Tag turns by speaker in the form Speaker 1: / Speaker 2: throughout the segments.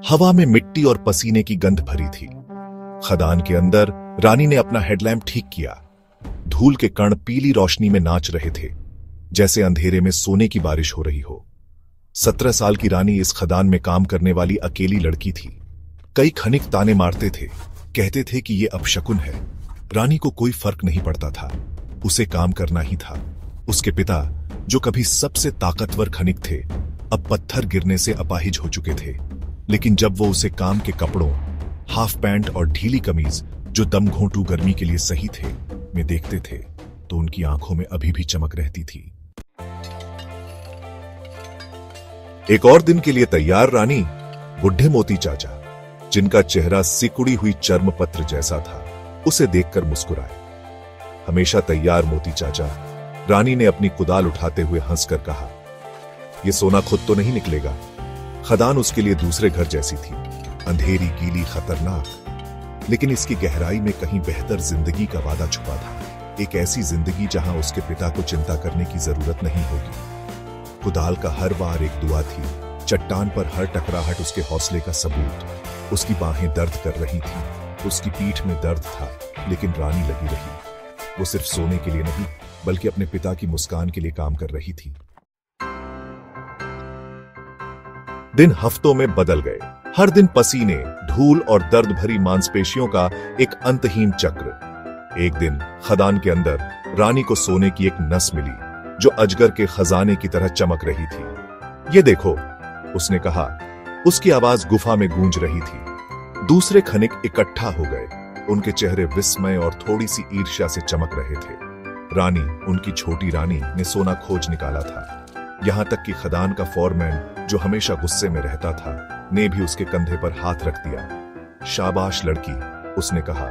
Speaker 1: हवा में मिट्टी और पसीने की गंध भरी थी। खदान के अंदर रानी ने अपना हेडलैम्प ठीक किया। धूल के कण पीली रोशनी में नाच रहे थे, जैसे अंधेरे में सोने की बारिश हो रही हो। 17 साल की रानी इस खदान में काम करने वाली अकेली लड़की थी। कई खनिक ताने मारते थे, कहते थे कि ये अपशकुन है। रानी को कोई फर्क नहीं पड़ता था, उसे काम करना ही था। उसके पिता, जो कभी सबसे ताकतवर खनिक थे, अब पत्थर गिरने से अपाहिज हो चुके थे। लेकिन जब वो उसे काम के कपड़ों, हाफ पैंट और ढीली कमीज, जो दम घोंटू गर्मी के लिए सही थे, में देखते थे, तो उनकी आंखों में अभी भी चमक रहती थी। एक और दिन के लिए तैयार रानी, बुढ़े मोती चाचा, जिनका चेहरा सिकुड़ी हुई चर्मपत्र जैसा था, उसे देखकर मुस्कुराए। हमेशा तैयार मोती चाचा, रानी ने अपनी कुदाल उठाते हुए हंसकर कहा, यह सोना खुद तो नहीं निकलेगा। खदान उसके लिए दूसरे घर जैसी थी, अंधेरी, गीली, खतरनाक, लेकिन इसकी गहराई में कहीं बेहतर जिंदगी का वादा छुपा था। एक ऐसी जिंदगी जहां उसके पिता को चिंता करने की जरूरत नहीं होगी। कुदाल का हर वार एक दुआ थी, चट्टान पर हर टकराहट उसके हौसले का सबूत। उसकी बाहें दर्द कर रही थी, उसकी पीठ में दर्द था, लेकिन रानी लगी रही। वो सिर्फ सोने के लिए नहीं, बल्कि अपने पिता की मुस्कान के लिए काम कर रही थी। दिन हफ्तों में बदल गए, हर दिन पसीने, धूल और दर्द भरी मांसपेशियों का एक अंतहीन चक्र। एक दिन खदान के अंदर रानी को सोने की एक नस मिली, जो अजगर के खजाने की तरह चमक रही थी। ये देखो, उसने कहा। उसकी आवाज गुफा में गूंज रही थी। दूसरे खनिक इकट्ठा हो गए, उनके चेहरे विस्मय और थोड़ी सी ईर्ष्या से चमक रहे थे। रानी, उनकी छोटी रानी, ने सोना खोज निकाला था। यहां तक कि खदान का फॉरमैन, जो हमेशा गुस्से में रहता था, ने भी उसके कंधे पर हाथ रख दिया। शाबाश लड़की, उसने कहा।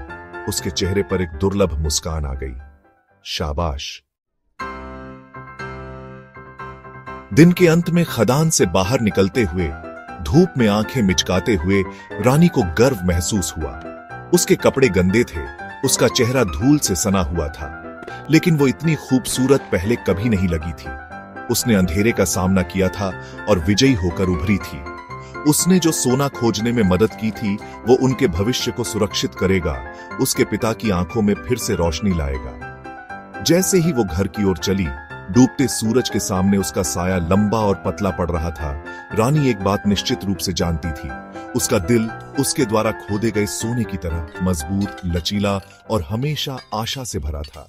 Speaker 1: उसके चेहरे पर एक दुर्लभ मुस्कान आ गई। शाबाश। दिन के अंत में खदान से बाहर निकलते हुए, धूप में आंखें मिचकाते हुए, रानी को गर्व महसूस हुआ। उसके कपड़े गंदे थे, उसका चेहरा धूल से सना हुआ था, लेकिन वो इतनी खूबसूरत पहले कभी नहीं लगी थी। उसने अंधेरे का सामना किया था और विजयी होकर उभरी थी। उसने जो सोना खोजने में मदद की थी, वो उनके भविष्य को सुरक्षित करेगा, उसके पिता की आंखों में फिर से रोशनी लाएगा। जैसे ही वो घर की ओर चली, डूबते सूरज के सामने उसका साया लंबा और पतला पड़ रहा था। रानी एक बात निश्चित रूप से जानती थी, उसका दिल उसके द्वारा खोदे गए सोने की तरह मजबूत, लचीला और हमेशा आशा से भरा था।